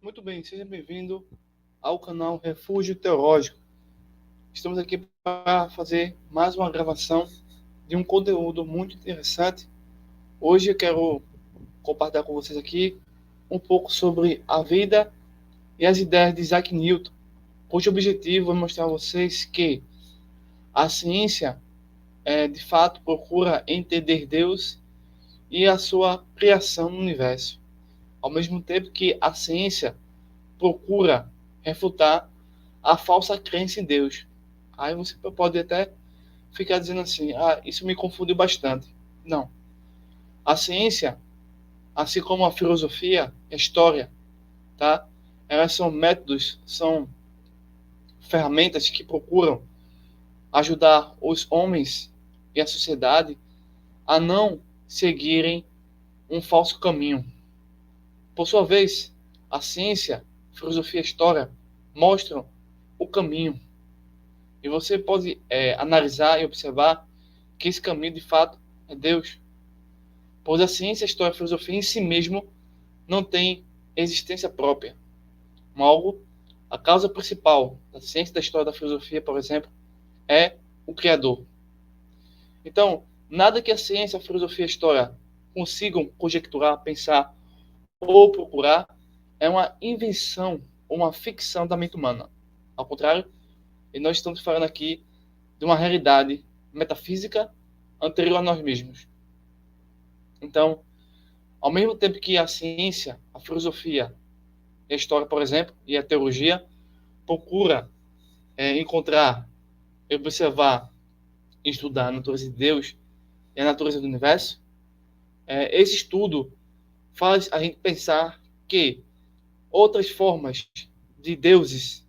Muito bem, seja bem-vindo ao canal Refúgio Teológico. Estamos aqui para fazer mais uma gravação de um conteúdo muito interessante. Hoje eu quero compartilhar com vocês aqui um pouco sobre a vida e as ideias de Isaac Newton, cujo objetivo é mostrar a vocês que a ciência, de fato, procura entender Deus e a sua criação no universo, ao mesmo tempo que a ciência procura refutar a falsa crença em Deus. Aí você pode até ficar dizendo assim, isso me confundiu bastante. Não. A ciência, assim como a filosofia, a história, tá? Elas são métodos, são ferramentas que procuram ajudar os homens e a sociedade a não seguirem um falso caminho. Por sua vez, a ciência, a filosofia e a história mostram o caminho. E você pode analisar e observar que esse caminho, de fato, é Deus. Pois a ciência, a história e a filosofia em si mesmo não tem existência própria. Logo, a causa principal da ciência, da história e da filosofia, por exemplo, é o Criador. Então, nada que a ciência, a filosofia e a história consigam conjecturar, pensar ou procurar é uma invenção ou uma ficção da mente humana. Ao contrário, e nós estamos falando aqui de uma realidade metafísica anterior a nós mesmos. Então, ao mesmo tempo que a ciência, a filosofia, a história, por exemplo, e a teologia procura encontrar, observar e estudar a natureza de Deus e a natureza do universo, esse estudo faz a gente pensar que outras formas de deuses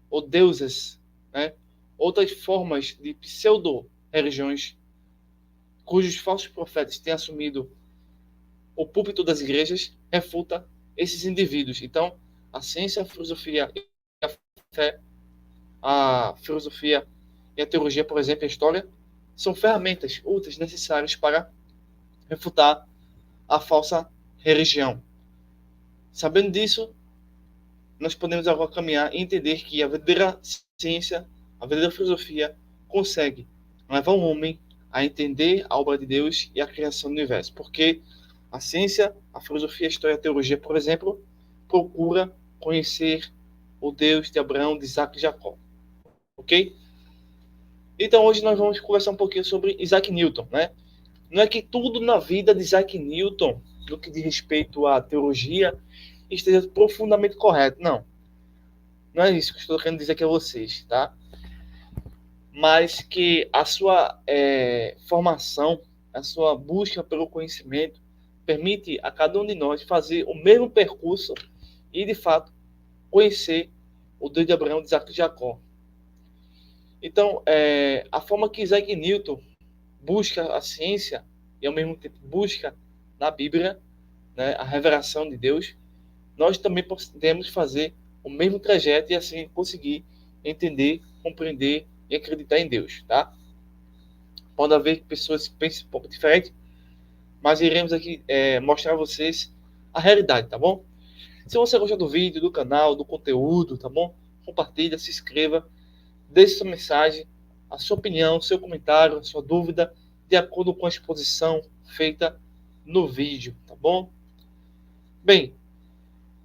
ou deusas, né, outras formas de pseudo-religiões cujos falsos profetas têm assumido o púlpito das igrejas, refuta esses indivíduos. Então, a ciência, a filosofia e a fé, a filosofia e a teologia, por exemplo, e a história, são ferramentas úteis, necessárias para refutar a falsa religião. Sabendo disso, nós podemos agora caminhar e entender que a verdadeira ciência, a verdadeira filosofia, consegue levar o homem a entender a obra de Deus e a criação do universo. Porque a ciência, a filosofia, a história e a teologia, por exemplo, procura conhecer o Deus de Abraão, de Isaac e Jacó. Ok? Então hoje nós vamos conversar um pouquinho sobre Isaac Newton, né? Não é que tudo na vida de Isaac Newton, no que diz respeito à teologia, esteja profundamente correto. Não. Não é isso que eu estou querendo dizer aqui a vocês, tá? Mas que a sua formação, a sua busca pelo conhecimento, permite a cada um de nós fazer o mesmo percurso e, de fato, conhecer o Deus de Abraão, de Isaac e Jacó. Então, a forma que Isaac Newton busca a ciência e, ao mesmo tempo, busca na Bíblia, né, a revelação de Deus, nós também podemos fazer o mesmo trajeto e, assim, conseguir entender, compreender e acreditar em Deus, tá? Pode haver pessoas que pensem um pouco diferente, mas iremos aqui mostrar a vocês a realidade, tá bom? Se você gostou do vídeo, do canal, do conteúdo, tá bom? Compartilha, se inscreva, deixe sua mensagem, a sua opinião, seu comentário, a sua dúvida, de acordo com a exposição feita no vídeo, tá bom? Bem,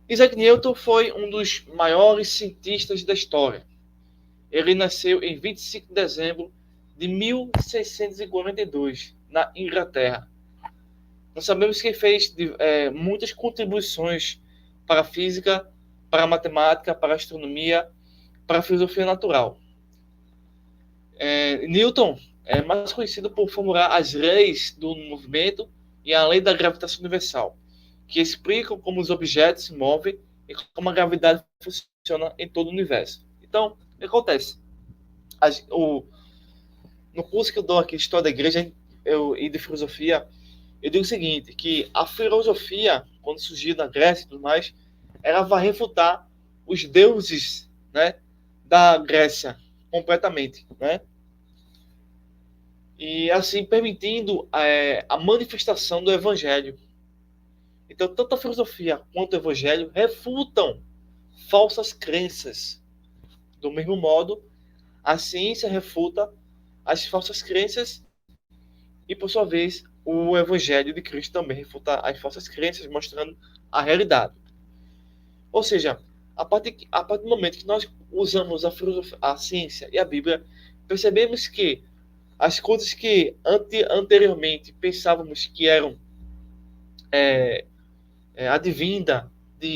Isaac Newton foi um dos maiores cientistas da história. Ele nasceu em 25 de dezembro de 1642, na Inglaterra. Nós sabemos que ele fez muitas contribuições para a física, para a matemática, para a astronomia, para a filosofia natural. Newton é mais conhecido por formular as leis do movimento e a lei da gravitação universal, que explicam como os objetos se movem e como a gravidade funciona em todo o universo. Então, o que acontece? No curso que eu dou aqui, História da Igreja e de Filosofia, eu digo o seguinte, que a filosofia, quando surgiu na Grécia e tudo mais, ela vai refutar os deuses, né, da Grécia completamente, né? E assim permitindo a manifestação do Evangelho. Então, tanto a filosofia quanto o Evangelho refutam falsas crenças. Do mesmo modo, a ciência refuta as falsas crenças e, por sua vez, o Evangelho de Cristo também refuta as falsas crenças, mostrando a realidade. Ou seja, a partir do momento que nós usamos a ciência e a Bíblia, percebemos que as coisas que anteriormente pensávamos que eram advinda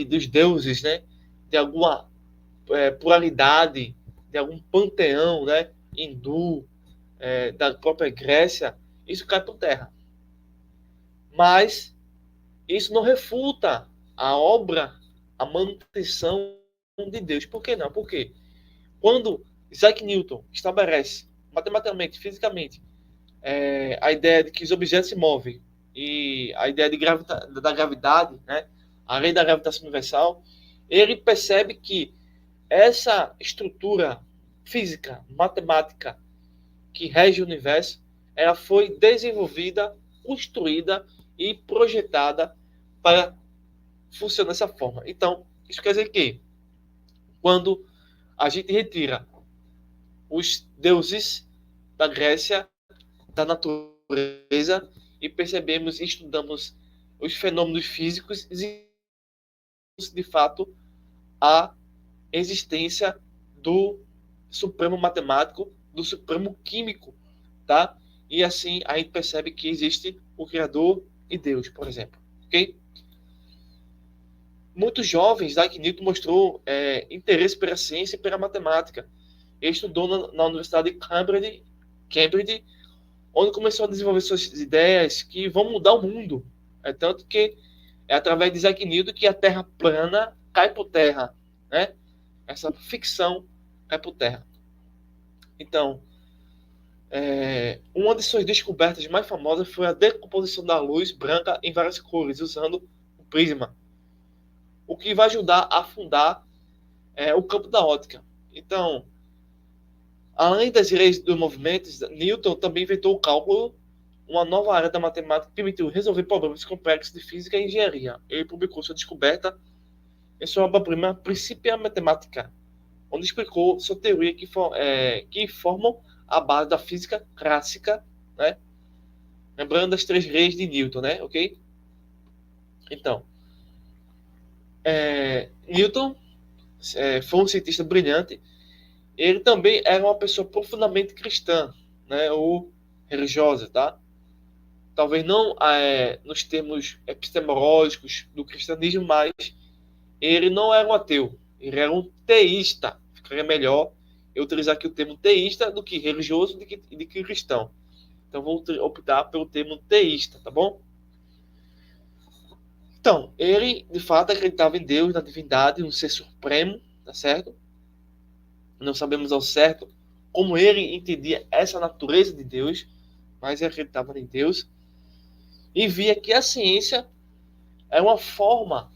dos deuses, né, de alguma pluralidade, de algum panteão, né, hindu, da própria Grécia, isso cai por terra. Mas isso não refuta a obra, a manutenção de Deus. Por que não? Porque quando Isaac Newton estabelece matematicamente, fisicamente, a ideia de que os objetos se movem e a ideia da gravidade, né, a lei da gravitação universal, ele percebe que essa estrutura física, matemática que rege o universo, ela foi desenvolvida, construída e projetada para funcionar dessa forma. Então, isso quer dizer que quando a gente retira os deuses da Grécia, da natureza, e percebemos e estudamos os fenômenos físicos, de fato, a existência do supremo matemático, do supremo químico, tá? E assim a gente percebe que existe o Criador e Deus, por exemplo, ok? Muitos jovens, Isaac Newton mostrou interesse pela ciência e pela matemática. Ele estudou na Universidade de Cambridge, onde começou a desenvolver suas ideias que vão mudar o mundo. Tanto que é através de Isaac Newton que a Terra plana cai por terra, né? Essa ficção cai por terra. Então, uma de suas descobertas mais famosas foi a decomposição da luz branca em várias cores, usando o prisma, o que vai ajudar a fundar o campo da óptica. Então, além das leis dos movimentos, Newton também inventou o cálculo, uma nova área da matemática que permitiu resolver problemas complexos de física e engenharia. Ele publicou sua descoberta em sua obra-prima Principia Mathematica, onde explicou sua teoria que formam a base da física clássica, né? Lembrando das três leis de Newton, né? Ok? Então, Newton foi um cientista brilhante. Ele também era uma pessoa profundamente cristã, né? Ou religiosa, tá? Talvez não nos termos epistemológicos do cristianismo, mas ele não era um ateu. Ele era um teísta. Ficaria melhor eu utilizar aqui o termo teísta do que religioso e de que cristão. Então, vou optar pelo termo teísta, tá bom? Então, ele, de fato, acreditava em Deus, na divindade, um ser supremo, tá certo? Não sabemos ao certo como ele entendia essa natureza de Deus, mas ele acreditava em Deus e via que a ciência é uma forma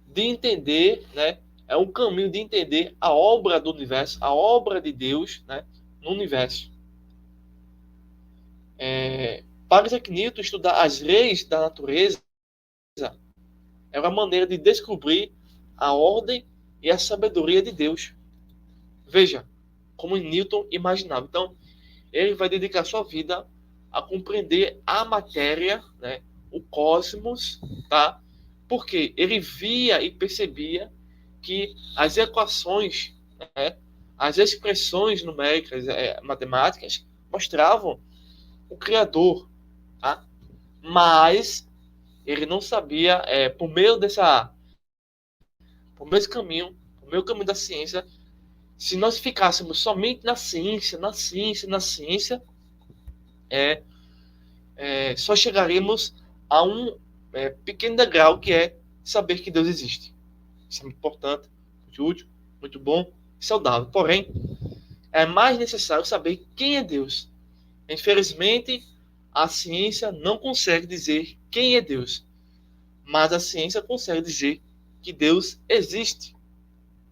de entender, né? É um caminho de entender a obra do universo, a obra de Deus, né? No universo. Para Isaac Newton, estudar as leis da natureza é uma maneira de descobrir a ordem e a sabedoria de Deus. Veja como Newton imaginava. Então, ele vai dedicar sua vida a compreender a matéria, né, o cosmos, tá? Porque ele via e percebia que as equações, né, as expressões numéricas, matemáticas, mostravam o Criador, tá? Mas ele não sabia, por meio desse caminho, por meio do caminho da ciência, se nós ficássemos somente na ciência, só chegaremos a um pequeno degrau que é saber que Deus existe. Isso é muito importante, muito útil, muito bom e saudável. Porém, é mais necessário saber quem é Deus. Infelizmente, a ciência não consegue dizer quem é Deus, mas a ciência consegue dizer que Deus existe.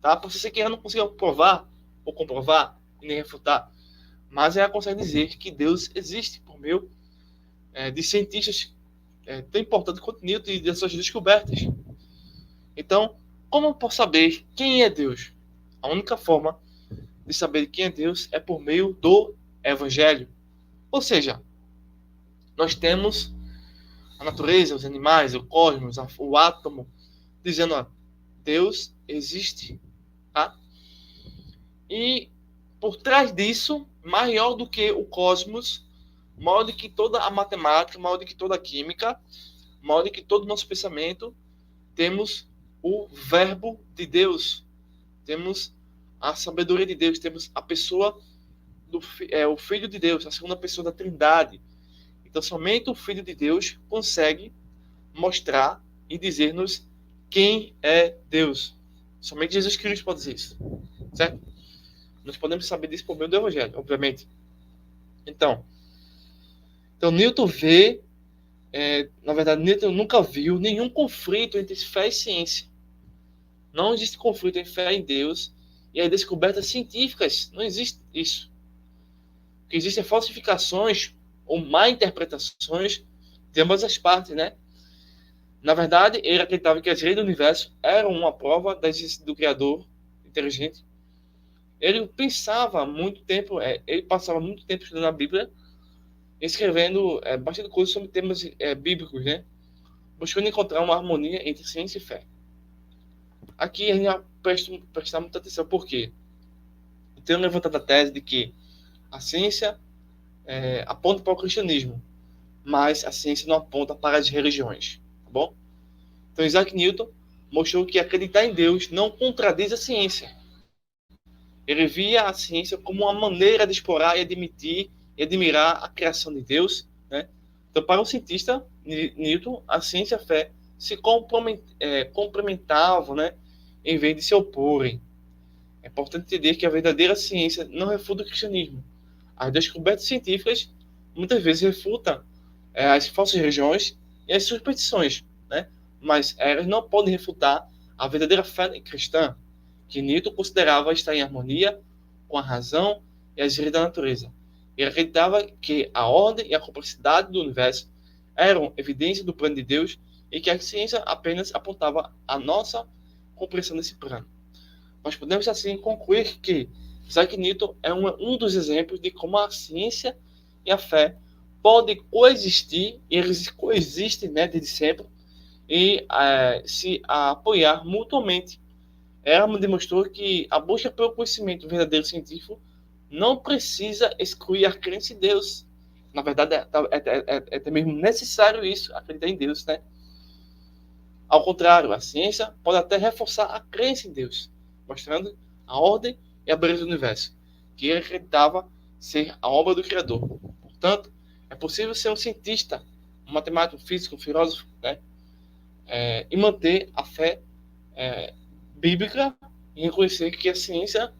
Tá? Por ser que ela não consiga provar ou comprovar e nem refutar, mas ela consegue dizer que Deus existe por meio de cientistas tão importantes quanto Newton e das suas descobertas. Então, como eu posso saber quem é Deus? A única forma de saber quem é Deus é por meio do Evangelho. Ou seja, nós temos a natureza, os animais, o cosmos, o átomo, dizendo, ó, Deus existe, tá? E por trás disso, maior do que o cosmos, maior do que toda a matemática, maior do que toda a química, maior do que todo o nosso pensamento, temos o verbo de Deus, temos a sabedoria de Deus, temos a pessoa o Filho de Deus, a segunda pessoa da Trindade. Então, somente o Filho de Deus consegue mostrar e dizer-nos quem é Deus. Somente Jesus Cristo pode dizer isso, certo? Nós podemos saber disso por meio do Evangelho, obviamente. Então Newton vê, na verdade, Newton nunca viu nenhum conflito entre fé e ciência. Não existe conflito entre fé em Deus e as descobertas científicas. Não existe isso. O que existem falsificações ou má interpretações de ambas as partes, né? Na verdade, ele acreditava que as leis do universo eram uma prova da existência do Criador inteligente. Ele pensava muito tempo, ele passava muito tempo estudando a Bíblia, escrevendo bastante coisas sobre temas bíblicos, né? Buscando encontrar uma harmonia entre ciência e fé. Aqui a gente vai prestar muita atenção, porque eu tenho levantado a tese de que a ciência aponta para o cristianismo, mas a ciência não aponta para as religiões, tá bom? Então Isaac Newton mostrou que acreditar em Deus não contradiz a ciência. Ele via a ciência como uma maneira de explorar e admitir e admirar a criação de Deus, né? Então, para o cientista Newton, a ciência e a fé se complementavam, né? Em vez de se oporem. É importante entender que a verdadeira ciência não refuta o cristianismo. As descobertas científicas muitas vezes refutam as falsas religiões e as superstições, né? Mas elas não podem refutar a verdadeira fé cristã, que Newton considerava estar em harmonia com a razão e as leis da natureza. Ele acreditava que a ordem e a complexidade do universo eram evidência do plano de Deus e que a ciência apenas apontava a nossa compreensão desse plano. Nós podemos assim concluir que Isaac Newton é um dos exemplos de como a ciência e a fé podem coexistir, e eles coexistem, né, desde sempre, e se apoiar mutuamente. Ela demonstrou que a busca pelo conhecimento verdadeiro científico não precisa excluir a crença em Deus. Na verdade, é até mesmo necessário isso, acreditar em Deus, né? Ao contrário, a ciência pode até reforçar a crença em Deus, mostrando a ordem e a beleza do universo, que ele acreditava ser a obra do Criador. Portanto, é possível ser um cientista, um matemático, um físico, um filósofo, né? E manter a fé bíblica e reconhecer que a ciência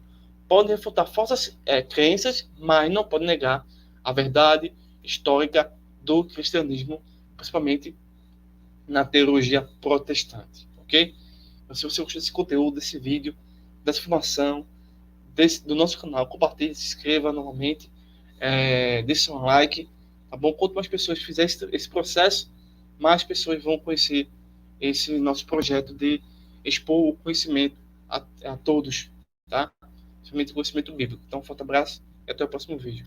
pode refutar falsas crenças, mas não pode negar a verdade histórica do cristianismo, principalmente na teologia protestante, ok? Então, se você gostou desse conteúdo, desse vídeo, dessa informação, do nosso canal, compartilhe, se inscreva novamente, deixe um like, tá bom? Quanto mais pessoas fizerem esse processo, mais pessoas vão conhecer esse nosso projeto de expor o conhecimento a todos, tá? Principalmente o conhecimento bíblico. Então, um forte abraço e até o próximo vídeo.